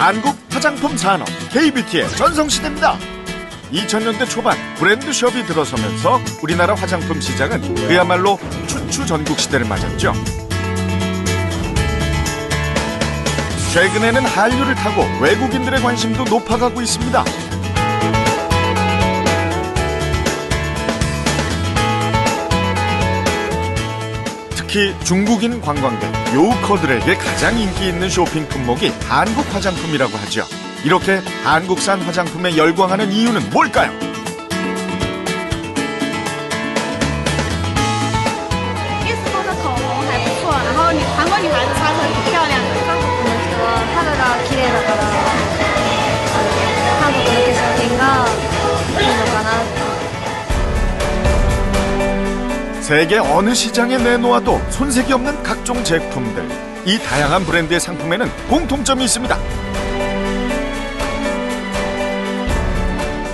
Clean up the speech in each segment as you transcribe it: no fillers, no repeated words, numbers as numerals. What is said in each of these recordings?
한국 화장품 산업 K-뷰티의 전성시대입니다. 2000년대 초반 브랜드숍이 들어서면서 우리나라 화장품 시장은 그야말로 추추전국 시대를 맞았죠. 최근에는 한류를 타고 외국인들의 관심도 높아가고 있습니다. 특히 중국인 관광객, 요커들에게 가장 인기 있는 쇼핑 품목이 한국 화장품이라고 하죠. 이렇게 한국산 화장품에 열광하는 이유는 뭘까요? 세계 어느 시장에 내놓아도 손색이 없는 각종 제품들. 이 다양한 브랜드의 상품에는 공통점이 있습니다.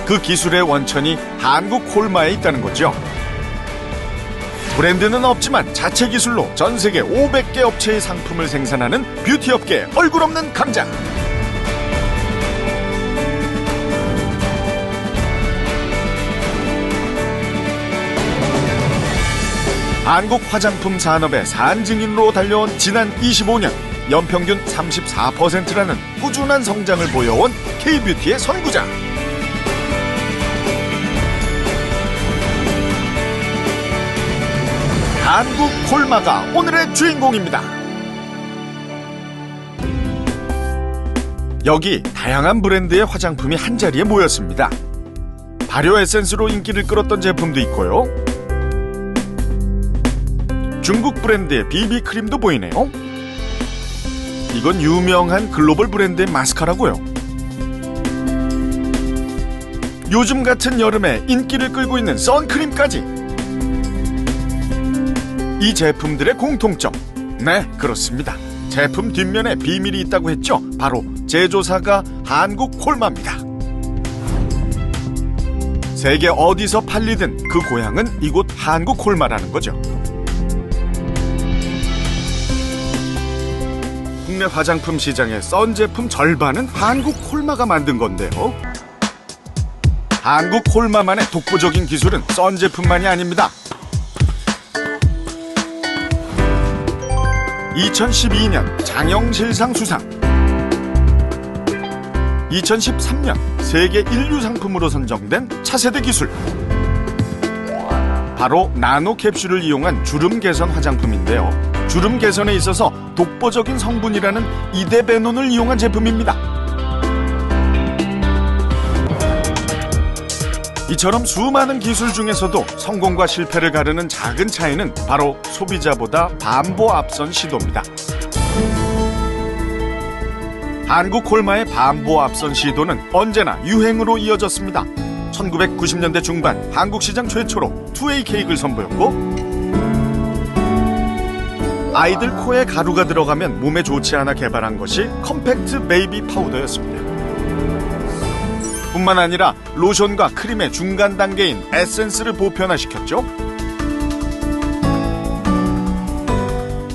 그 기술의 원천이 한국 콜마에 있다는 거죠. 브랜드는 없지만 자체 기술로 전 세계 500개 업체의 상품을 생산하는 뷰티 업계의 얼굴 없는 강자. 한국 화장품 산업의 산증인으로 달려온 지난 25년 연평균 34%라는 꾸준한 성장을 보여온 K-뷰티의 선구자. 한국 콜마가 오늘의 주인공입니다. 여기 다양한 브랜드의 화장품이 한자리에 모였습니다. 발효 에센스로 인기를 끌었던 제품도 있고요. 중국 브랜드의 비비크림도 보이네요. 이건 유명한 글로벌 브랜드의 마스카라고요. 요즘 같은 여름에 인기를 끌고 있는 선크림까지. 이 제품들의 공통점. 네, 그렇습니다. 제품 뒷면에 비밀이 있다고 했죠. 바로 제조사가 한국 콜마입니다. 세계 어디서 팔리든 그 고향은 이곳 한국 콜마라는 거죠. 국내 화장품 시장의 썬 제품 절반은 한국 콜마가 만든 건데요. 한국 콜마만의 독보적인 기술은 썬 제품만이 아닙니다. 2012년 장영실상 수상, 2013년 세계 인류 상품으로 선정된 차세대 기술, 바로 나노 캡슐을 이용한 주름 개선 화장품인데요. 주름 개선에 있어서 독보적인 성분이라는 이데베논을 이용한 제품입니다. 이처럼 수많은 기술 중에서도 성공과 실패를 가르는 작은 차이는 바로 소비자보다 반보 앞선 시도입니다. 한국 콜마의 반보 앞선 시도는 언제나 유행으로 이어졌습니다. 1990년대 중반 한국 시장 최초로 2A 케이크를 선보였고, 아이들 코에 가루가 들어가면 몸에 좋지 않아 개발한 것이 컴팩트 베이비 파우더였습니다. 뿐만 아니라 로션과 크림의 중간 단계인 에센스를 보편화시켰죠.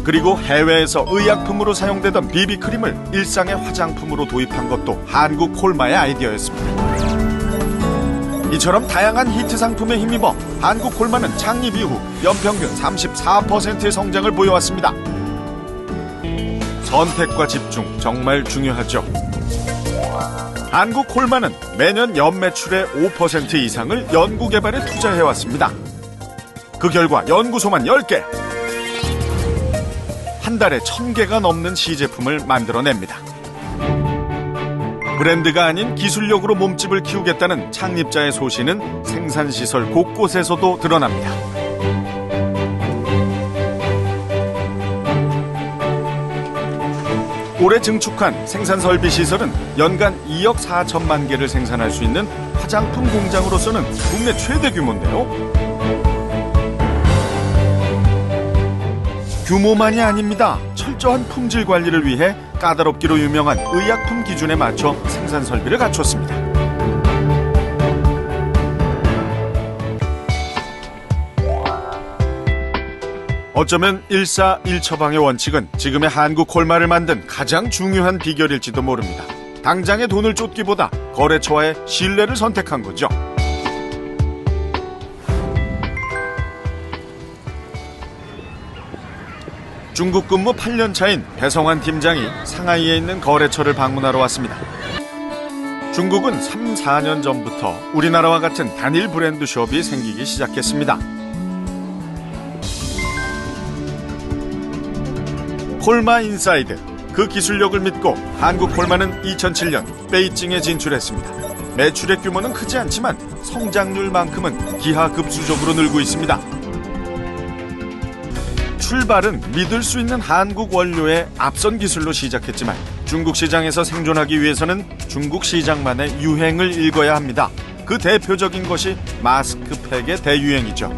그리고 해외에서 의약품으로 사용되던 비비크림을 일상의 화장품으로 도입한 것도 한국 콜마의 아이디어였습니다. 이처럼 다양한 히트 상품에 힘입어 한국 콜마는 창립 이후 연평균 34%의 성장을 보여왔습니다. 선택과 집중, 정말 중요하죠. 한국 콜마는 매년 연매출의 5% 이상을 연구개발에 투자해왔습니다. 그 결과 연구소만 10개, 한 달에 1000개가 넘는 시제품을 만들어냅니다. 브랜드가 아닌 기술력으로 몸집을 키우겠다는 창립자의 소신은 생산시설 곳곳에서도 드러납니다. 올해 증축한 생산설비 시설은 연간 2억 4천만 개를 생산할 수 있는 화장품 공장으로서는 국내 최대 규모인데요. 규모만이 아닙니다. 철저한 품질 관리를 위해 까다롭기로 유명한 의약품 기준에 맞춰 생산 설비를 갖췄습니다. 어쩌면 일사일처방의 원칙은 지금의 한국 콜마를 만든 가장 중요한 비결일지도 모릅니다. 당장의 돈을 쫓기보다 거래처와의 신뢰를 선택한 거죠. 중국 근무 8년 차인 배성환 팀장이 상하이에 있는 거래처를 방문하러 왔습니다. 중국은 3, 4년 전부터 우리나라와 같은 단일 브랜드 숍이 생기기 시작했습니다. 콜마 인사이드, 그 기술력을 믿고 한국 콜마는 2007년 베이징에 진출했습니다. 매출의 규모는 크지 않지만 성장률만큼은 기하급수적으로 늘고 있습니다. 출발은 믿을 수 있는 한국 원료의 앞선 기술로 시작했지만 중국 시장에서 생존하기 위해서는 중국 시장만의 유행을 읽어야 합니다. 그 대표적인 것이 마스크팩의 대유행이죠.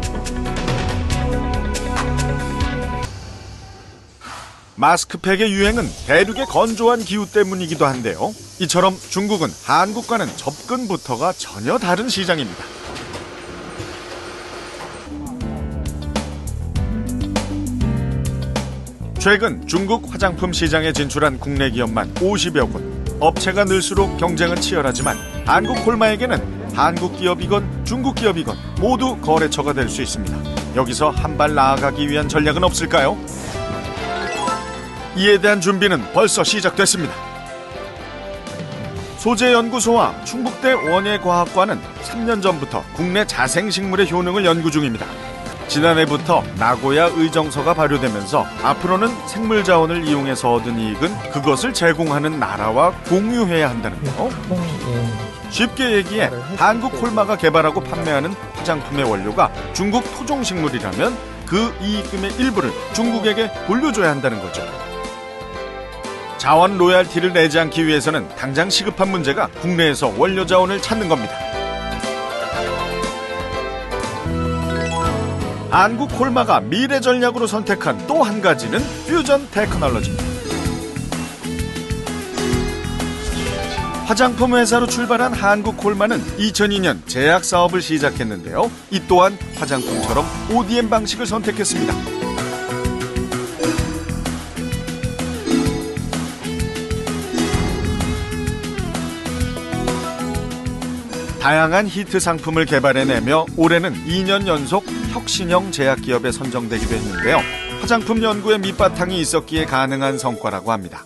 마스크팩의 유행은 대륙의 건조한 기후 때문이기도 한데요. 이처럼 중국은 한국과는 접근부터가 전혀 다른 시장입니다. 최근 중국 화장품 시장에 진출한 국내 기업만 50여 곳. 업체가 늘수록 경쟁은 치열하지만 한국 콜마에게는 한국 기업이건 중국 기업이건 모두 거래처가 될 수 있습니다. 여기서 한 발 나아가기 위한 전략은 없을까요? 이에 대한 준비는 벌써 시작됐습니다. 소재연구소와 충북대 원예과학과는 3년 전부터 국내 자생식물의 효능을 연구 중입니다. 지난해부터 나고야 의정서가 발효되면서 앞으로는 생물 자원을 이용해서 얻은 이익은 그것을 제공하는 나라와 공유해야 한다는데요. 쉽게 얘기해 한국 콜마가 개발하고 판매하는 화장품의 원료가 중국 토종식물이라면 그 이익금의 일부를 중국에게 돌려줘야 한다는 거죠. 자원 로얄티를 내지 않기 위해서는 당장 시급한 문제가 국내에서 원료 자원을 찾는 겁니다. 한국 콜마가 미래 전략으로 선택한 또 한 가지는 퓨전 테크놀로지입니다. 화장품 회사로 출발한 한국 콜마는 2002년 제약 사업을 시작했는데요. 이 또한 화장품처럼 ODM 방식을 선택했습니다. 다양한 히트 상품을 개발해내며 올해는 2년 연속 혁신형 제약기업에 선정되기도 했는데요. 화장품 연구에 밑바탕이 있었기에 가능한 성과라고 합니다.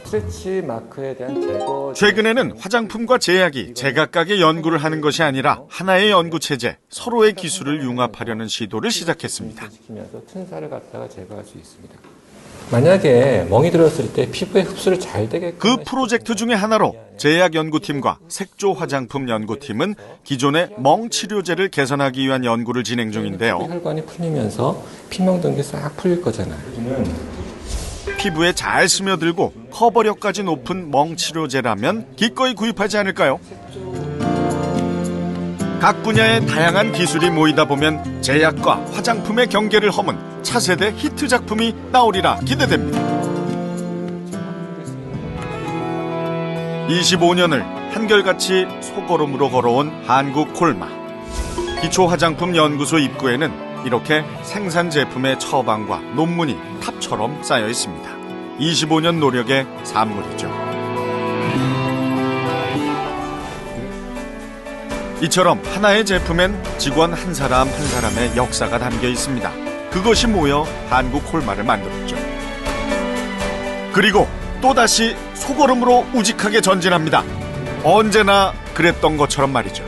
스트레치 마크에 대한 제거. 최근에는 화장품과 제약이 제각각의 연구를 하는 것이 아니라 하나의 연구 체제, 서로의 기술을 융합하려는 시도를 시작했습니다. 시키면서 튼살을 갖다가 제거할 수 있습니다. 만약에 멍이 들었을 때 피부에 흡수를 잘 되게끔 그 프로젝트 중에 하나로 제약연구팀과 색조 화장품 연구팀은 기존의 멍 치료제를 개선하기 위한 연구를 진행 중인데요. 혈관이 풀리면서 피멍 든 게 싹 풀릴 거잖아요. 피부에 잘 스며들고 커버력까지 높은 멍 치료제라면 기꺼이 구입하지 않을까요? 각 분야의 다양한 기술이 모이다 보면 제약과 화장품의 경계를 허문 차세대 히트 작품이 나오리라 기대됩니다. 25년을 한결같이 소걸음으로 걸어온 한국 콜마. 기초화장품 연구소 입구에는 이렇게 생산 제품의 처방과 논문이 탑처럼 쌓여 있습니다. 25년 노력의 산물이죠. 이처럼 하나의 제품엔 직원 한 사람 한 사람의 역사가 담겨 있습니다. 그것이 모여 한국 콜마를 만들었죠. 그리고 또다시 소걸음으로 우직하게 전진합니다. 언제나 그랬던 것처럼 말이죠.